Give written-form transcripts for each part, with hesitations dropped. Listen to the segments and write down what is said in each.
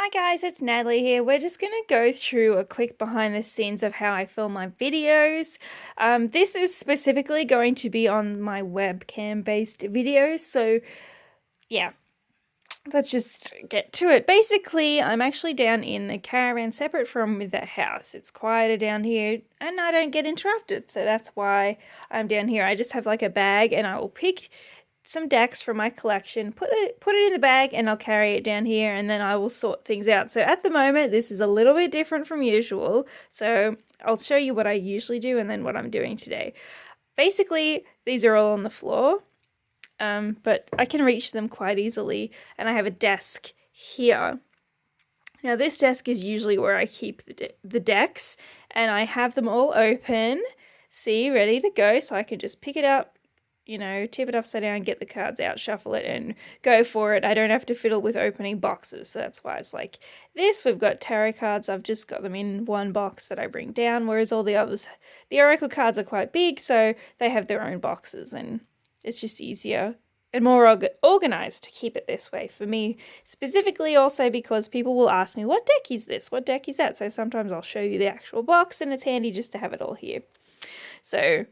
Hi guys, it's Natalie here. We're just going to go through a quick behind the scenes of how I film my videos. This is specifically going to be on my webcam based videos, so yeah, let's just get to it. Basically, I'm actually down in the caravan separate from the house. It's quieter down here and I don't get interrupted, so that's why I'm down here. I just have like a bag and I will pick some decks from my collection, put it in the bag, and I'll carry it down here, and then I will sort things out. So at the moment, this is a little bit different from usual. So I'll show you what I usually do and then what I'm doing today. Basically, these are all on the floor, but I can reach them quite easily, and I have a desk here. Now this desk is usually where I keep the decks, and I have them all open, see, ready to go, so I can just pick it up, tip it upside down, get the cards out, shuffle it, and go for it. I don't have to fiddle with opening boxes, so that's why it's like this. We've got tarot cards. I've just got them in one box that I bring down, whereas all the others, the oracle cards are quite big, so they have their own boxes, and it's just easier and more organized to keep it this way for me, specifically also because people will ask me, what deck is this? What deck is that? So sometimes I'll show you the actual box, and it's handy just to have it all here. So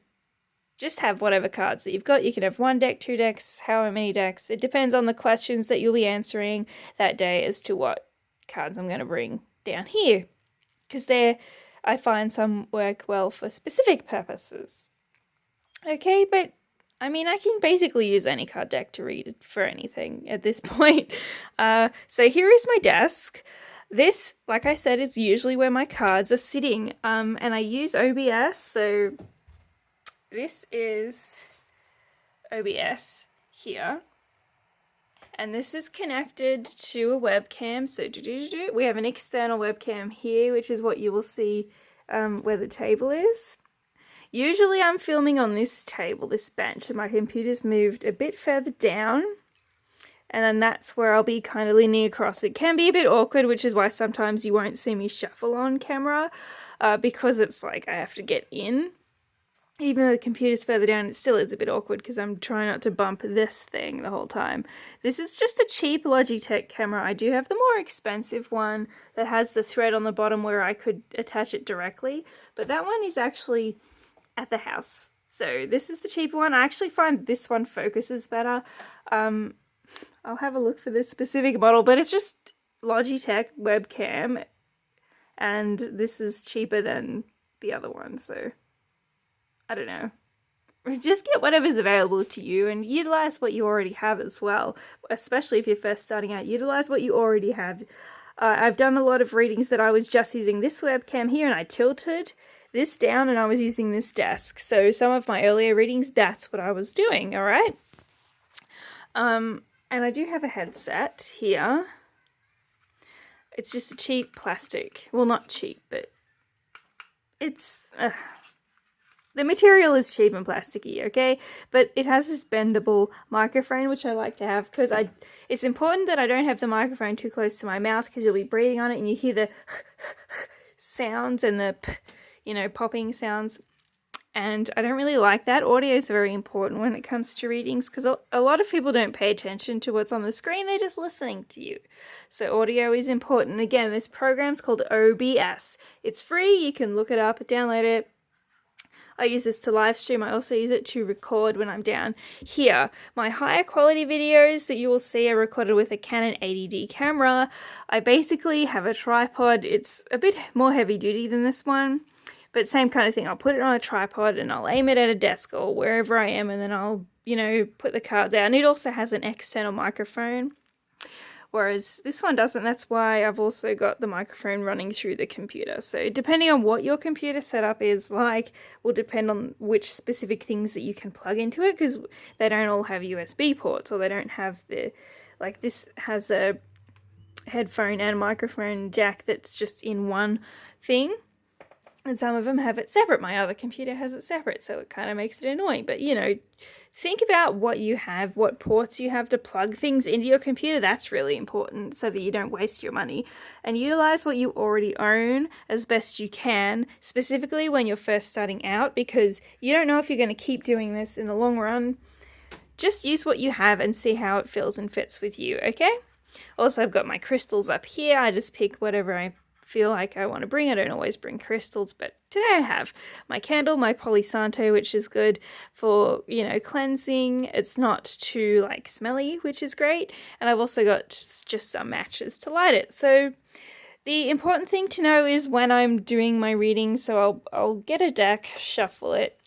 just have whatever cards that you've got. You can have one deck, two decks, however many decks. It depends on the questions that you'll be answering that day as to what cards I'm going to bring down here. Because I find some work well for specific purposes. Okay, but I mean, I can basically use any card deck to read it for anything at this point. So here is my desk. This, like I said, is usually where my cards are sitting. And I use OBS, so this is OBS here, and this is connected to a webcam. So we have an external webcam here, which is what you will see where the table is. Usually I'm filming on this table, this bench, and my computer's moved a bit further down, and then that's where I'll be kind of leaning across. It can be a bit awkward, which is why sometimes you won't see me shuffle on camera, because it's like I have to get in. Even though the computer's further down, it still is a bit awkward because I'm trying not to bump this thing the whole time. This is just a cheap Logitech camera. I do have the more expensive one that has the thread on the bottom where I could attach it directly, but that one is actually at the house. So this is the cheaper one. I actually find this one focuses better. I'll have a look for this specific model, but it's just Logitech webcam, and this is cheaper than the other one, so I don't know. Just get whatever's available to you and utilize what you already have as well. Especially if you're first starting out, utilize what you already have. I've done a lot of readings that I was just using this webcam here, and I tilted this down and I was using this desk. So some of my earlier readings, that's what I was doing, all right? And I do have a headset here. It's just a cheap plastic. Well, not cheap, but it's the material is cheap and plasticky, okay? But it has this bendable microphone, which I like to have because it's important that I don't have the microphone too close to my mouth because you'll be breathing on it and you hear the sounds and the, popping sounds. And I don't really like that. Audio is very important when it comes to readings because a lot of people don't pay attention to what's on the screen. They're just listening to you. So audio is important. Again, this program's called OBS. It's free. You can look it up, download it. I use this to live stream. I also use it to record when I'm down here. My higher quality videos that you will see are recorded with a Canon 80D camera. I basically have a tripod. It's a bit more heavy duty than this one, but same kind of thing. I'll put it on a tripod and I'll aim it at a desk or wherever I am, and then I'll, put the cards out. And it also has an external microphone, whereas this one doesn't. That's why I've also got the microphone running through the computer. So depending on what your computer setup is like, will depend on which specific things that you can plug into it, because they don't all have USB ports, or they don't have this has a headphone and microphone jack that's just in one thing. And some of them have it separate. My other computer has it separate, so it kind of makes it annoying. But, think about what you have, what ports you have to plug things into your computer. That's really important so that you don't waste your money. And utilize what you already own as best you can, specifically when you're first starting out, because you don't know if you're going to keep doing this in the long run. Just use what you have and see how it feels and fits with you, okay? Also, I've got my crystals up here. I just pick whatever I feel like I want to bring. I don't always bring crystals, but today I have my candle, my Palo Santo, which is good for, cleansing. It's not too like smelly, which is great. And I've also got just some matches to light it. So the important thing to know is when I'm doing my reading, so I'll get a deck, shuffle it,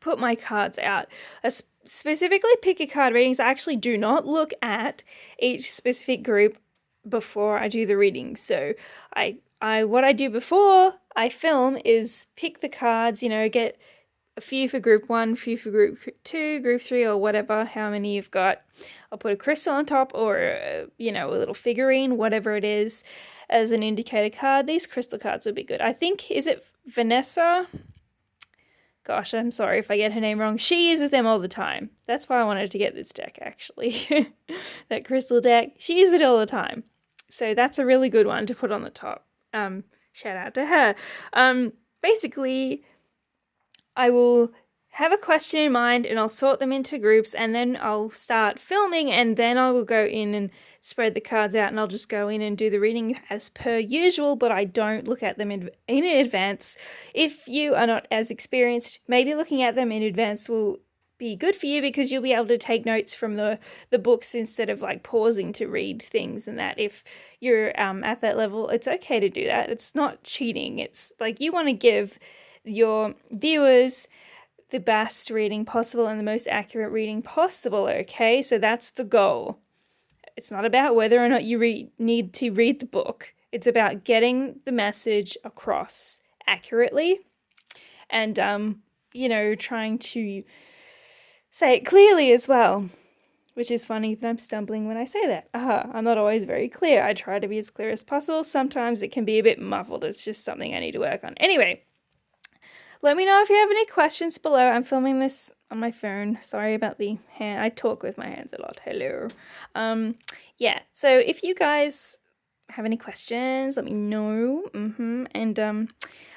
put my cards out. I specifically pick a card readings. I actually do not look at each specific group before I do the reading. So what I do before I film is pick the cards, get a few for group 1, a few for group 2, group 3, or whatever, how many you've got. I'll put a crystal on top or, a little figurine, whatever it is, as an indicator card. These crystal cards would be good. I think, is it Vanessa? Gosh, I'm sorry if I get her name wrong. She uses them all the time. That's why I wanted to get this deck, actually. That crystal deck. She uses it all the time. So that's a really good one to put on the top. Shout out to her. Basically, I will have a question in mind and I'll sort them into groups, and then I'll start filming, and then I will go in and spread the cards out, and I'll just go in and do the reading as per usual, but I don't look at them in advance. If you are not as experienced, maybe looking at them in advance will be good for you because you'll be able to take notes from the books instead of like pausing to read things and that. If you're at that level, it's okay to do that. It's not cheating. It's like you want to give your viewers the best reading possible and the most accurate reading possible, okay? So that's the goal. It's not about whether or not you need to read the book. It's about getting the message across accurately and, trying to say it clearly as well, which is funny that I'm stumbling when I say that. I'm not always very clear. I try to be as clear as possible. Sometimes it can be a bit muffled. It's just something I need to work on. Anyway, let me know if you have any questions below. I'm filming this on my phone. Sorry about the hand. I talk with my hands a lot. Hello. Yeah. So if you guys have any questions, let me know. And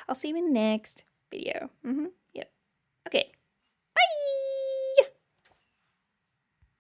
I'll see you in the next video. Yep. Okay. Bye.